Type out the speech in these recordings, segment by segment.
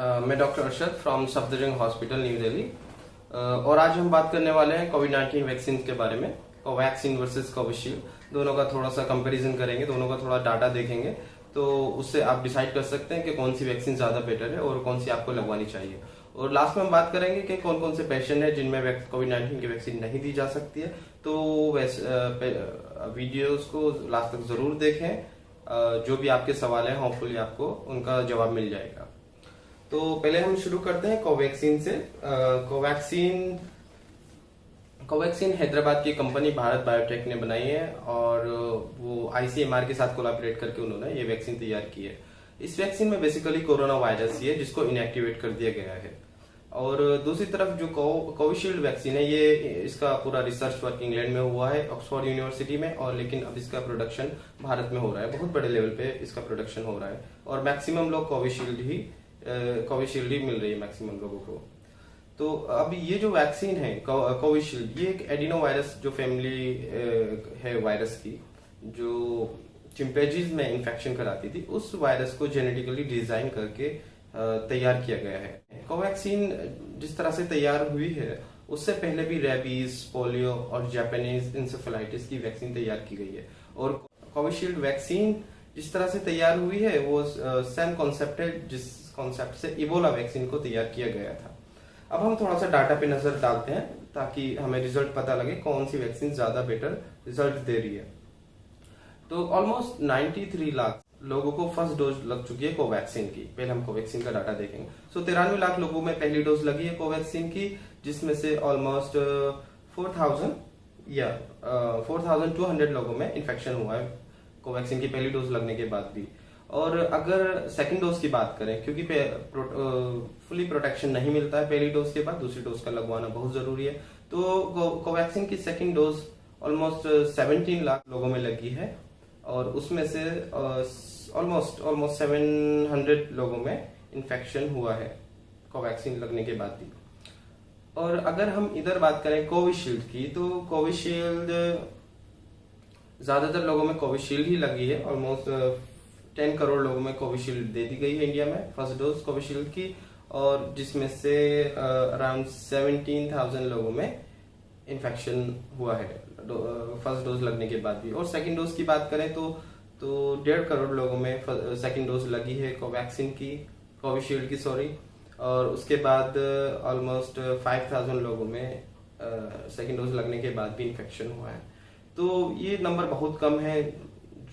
मैं doctor Arshad from Safdarjung hospital new Delhi. और आज हम बात करने वाले हैं कोविड-19 वैक्सीन के बारे में। कोवैक्सीन वर्सेस कोविशील्ड दोनों का थोड़ा सा कंपैरिजन करेंगे, दोनों का थोड़ा डाटा देखेंगे, तो उससे आप डिसाइड कर सकते हैं कि कौन सी वैक्सीन ज्यादा बेटर है और कौन सी आपको लगवानी चाहिए। और लास्ट में हम बात करेंगे कि कौन कौन से पेशेंट हैं जिनमें कोविड-19 की वैक्सीन नहीं दी जा सकती है। तो वीडियोस को लास्ट तक जरूर देखें। जो भी आपके सवाल हैं होपफुली आपको उनका जवाब मिल जाएगा। तो पहले हम शुरू करते हैं कोवैक्सीन से। कोवैक्सीन हैदराबाद की कंपनी भारत बायोटेक ने बनाई है और वो आईसीएमआर के साथ कोलैबोरेट करके उन्होंने ये वैक्सीन तैयार की है। इस वैक्सीन में बेसिकली कोरोना वायरस ही है जिसको इनएक्टिवेट कर दिया गया है। और दूसरी तरफ जो कोविशील्ड वैक्सीन है, ये इसका पूरा रिसर्च वर्क इंग्लैंड में हुआ है, ऑक्सफोर्ड यूनिवर्सिटी में, और लेकिन अब इसका प्रोडक्शन भारत में हो रहा है। बहुत बड़े लेवल पे इसका प्रोडक्शन हो रहा है और मैक्सिमम लोग कोविशील्ड ही मिल रही है मैक्सिमम लोगों को। तो अब ये जो वैक्सीन है कोविशील्ड, ये एक एडिनो वायरस जो फैमिली है वायरस की, जो चिंपैंजीज में इन्फेक्शन कराती थी, उस वायरस को जेनेटिकली डिजाइन करके तैयार किया गया है। कोवैक्सीन जिस तरह से तैयार हुई है उससे पहले भी रेबीज, पोलियो और जापानीज इंसेफेलाइटिस की वैक्सीन तैयार की गई है। और कोविशील्ड वैक्सीन जिस तरह से तैयार हुई है वो सेम कॉन्सेप्ट है जिस कॉन्सेप्ट से इबोला वैक्सीन को तैयार किया गया था। अब हम थोड़ा सा डाटा पे नजर डालते हैं ताकि हमें रिजल्ट पता लगे कौन सी वैक्सीन ज्यादा बेटर रिजल्ट दे रही है। तो ऑलमोस्ट 93 लाख लोगों को फर्स्ट डोज लग चुकी है कोवैक्सीन की। पहले हम कोवैक्सीन का डाटा देखेंगे। 93 लाख लोगों में पहली डोज लगी है कोवैक्सीन की, जिसमें से ऑलमोस्ट 4,200 लोगों में इन्फेक्शन हुआ है कोवैक्सीन की पहली डोज लगने के बाद भी। और अगर सेकंड डोज की बात करें, क्योंकि फुली प्रोटेक्शन नहीं मिलता है पहली डोज के बाद, दूसरी डोज का लगवाना बहुत जरूरी है। तो कोवैक्सीन की सेकंड डोज ऑलमोस्ट 17 लाख लोगों में लगी है और उसमें से ऑलमोस्ट 700 लोगों में इन्फेक्शन हुआ है कोवैक्सीन लगने के बाद भी। और अगर हम इधर बात करें कोविशील्ड की, तो कोविशील्ड ज्यादातर लोगों में कोविशील्ड ही लगी है। ऑलमोस्ट 10 करोड़ लोगों में कोविशील्ड दे दी गई है इंडिया में फर्स्ट डोज कोविशील्ड की, और जिसमें से अराउंड 17,000 लोगों में इन्फेक्शन हुआ है फर्स्ट डोज लगने के बाद भी। और सेकंड डोज की बात करें तो 1.5 करोड़ लोगों में सेकंड डोज लगी है कोविशील्ड की सॉरी। और उसके बाद ऑलमोस्ट 5,000 लोगों में सेकंड डोज लगने के बाद भी इन्फेक्शन हुआ है। तो ये नंबर बहुत कम है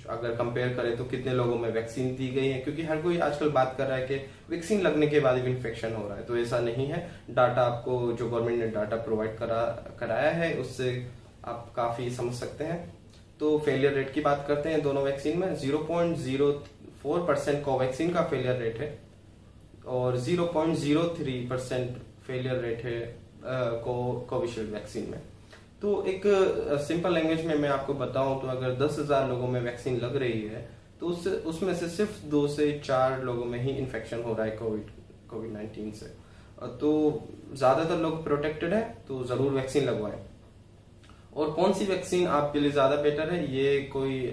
अगर कंपेयर करें तो कितने लोगों में वैक्सीन दी गई है, क्योंकि हर कोई आजकल बात कर रहा है कि वैक्सीन लगने के बाद भी इन्फेक्शन हो रहा है। तो ऐसा नहीं है। डाटा आपको जो गवर्नमेंट ने डाटा प्रोवाइड कराया है उससे आप काफी समझ सकते हैं। तो फेलियर रेट की बात करते हैं दोनों वैक्सीन में। 0.04% कोवैक्सीन का फेलियर रेट है और 0.03% फेलियर रेट है कोविशील्ड वैक्सीन में। तो एक सिंपल लैंग्वेज में मैं आपको बताऊं तो अगर 10,000 लोगों में वैक्सीन लग रही है तो उसमें से सिर्फ 2 से 4 लोगों में ही इन्फेक्शन हो रहा है कोविड-19 से। तो ज्यादातर लोग प्रोटेक्टेड है, तो जरूर वैक्सीन लगवाएं। और कौन सी वैक्सीन आपके लिए ज्यादा बेटर है, ये कोई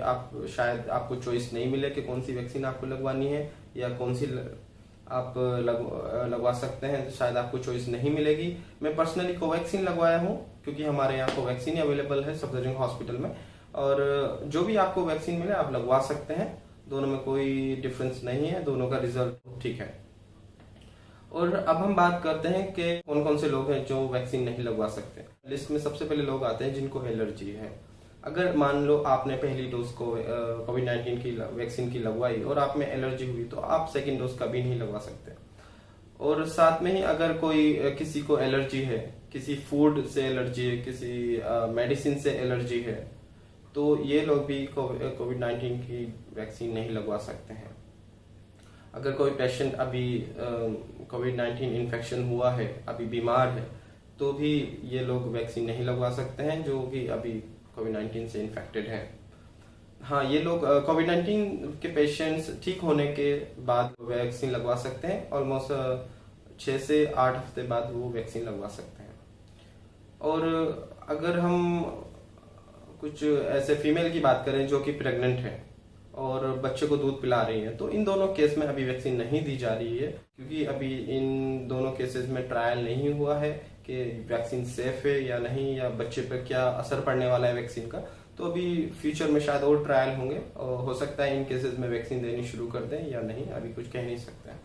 शायद आपको चॉइस नहीं मिले कि कौन सी वैक्सीन आपको लगवानी है या कौन सी आप लगवा सकते हैं, शायद आपको चॉइस नहीं मिलेगी। मैं पर्सनली कोवैक्सीन लगवाया हूँ क्योंकि हमारे यहाँ कोवैक्सीन अवेलेबल है सफदरजंग हॉस्पिटल में। और जो भी आपको वैक्सीन मिले आप लगवा सकते हैं, दोनों में कोई डिफरेंस नहीं है, दोनों का रिजल्ट ठीक है। और अब हम बात करते हैं कि कौन कौन से लोग हैं जो वैक्सीन नहीं लगवा सकते। लिस्ट में सबसे पहले लोग आते हैं जिनको एलर्जी है। अगर मान लो आपने पहली डोज को कोविड-19 की वैक्सीन की लगवाई और आप में एलर्जी हुई तो आप सेकंड डोज कभी नहीं लगवा सकते। और साथ में ही अगर किसी को एलर्जी है, किसी फूड से एलर्जी है, किसी मेडिसिन से एलर्जी है, तो ये लोग भी कोविड-19 की वैक्सीन नहीं लगवा सकते हैं। अगर कोई पेशेंट अभी कोविड-19 इन्फेक्शन हुआ है, अभी बीमार है, तो भी ये लोग वैक्सीन नहीं लगवा सकते हैं जो कि अभी कोविड-19 से इन्फेक्टेड है। हाँ, ये लोग कोविड-19 के पेशेंट्स ठीक होने के बाद वैक्सीन लगवा सकते हैं। ऑलमोस्ट 6 से 8 हफ्ते बाद वो वैक्सीन लगवा सकते हैं। और अगर हम कुछ ऐसे फीमेल की बात करें जो कि प्रेग्नेंट है और बच्चे को दूध पिला रही हैं, तो इन दोनों केस में अभी वैक्सीन नहीं दी जा रही है, क्योंकि अभी इन दोनों केसेस में ट्रायल नहीं हुआ है कि वैक्सीन सेफ है या नहीं, या बच्चे पर क्या असर पड़ने वाला है वैक्सीन का। तो अभी फ्यूचर में शायद और ट्रायल होंगे और हो सकता है इन केसेस में वैक्सीन देनी शुरू कर दें या नहीं, अभी कुछ कह नहीं सकते हैं।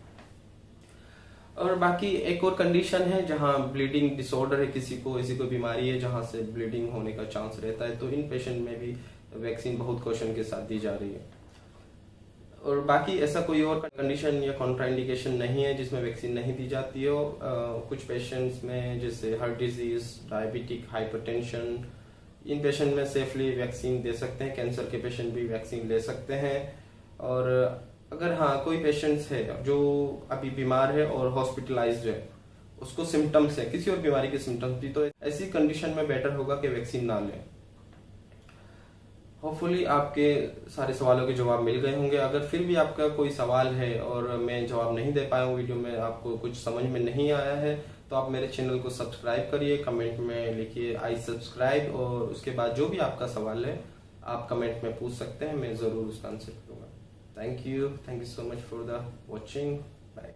और बाकी एक और कंडीशन है जहां ब्लीडिंग डिसऑर्डर है, किसी को ऐसी कोई बीमारी है जहां से ब्लीडिंग होने का चांस रहता है, तो इन पेशेंट में भी वैक्सीन बहुत कॉशन के साथ दी जा रही है। और बाकी ऐसा कोई और कंडीशन या कॉन्ट्राइंडिकेशन नहीं है जिसमें वैक्सीन नहीं दी जाती हो। कुछ पेशेंट्स में जैसे हार्ट डिजीज, डायबिटिक, हाइपरटेंशन, इन पेशेंट में सेफली वैक्सीन दे सकते हैं। कैंसर के पेशेंट भी वैक्सीन ले सकते हैं। और अगर हाँ कोई पेशेंट्स है जो अभी बीमार है और हॉस्पिटलाइज्ड है, उसको सिम्टम्स है किसी और बीमारी के सिम्टम्स भी, तो ऐसी कंडीशन में बेटर होगा कि वैक्सीन ना लें। होपफुली आपके सारे सवालों के जवाब मिल गए होंगे। अगर फिर भी आपका कोई सवाल है और मैं जवाब नहीं दे पाया हूँ वीडियो में, आपको कुछ समझ में नहीं आया है, तो आप मेरे चैनल को सब्सक्राइब करिए, कमेंट में लिखिए आई सब्सक्राइब, और उसके बाद जो भी आपका सवाल है आप कमेंट में पूछ सकते हैं, मैं ज़रूर उसका आंसर करूँगा। Thank you so much for the watching. Bye.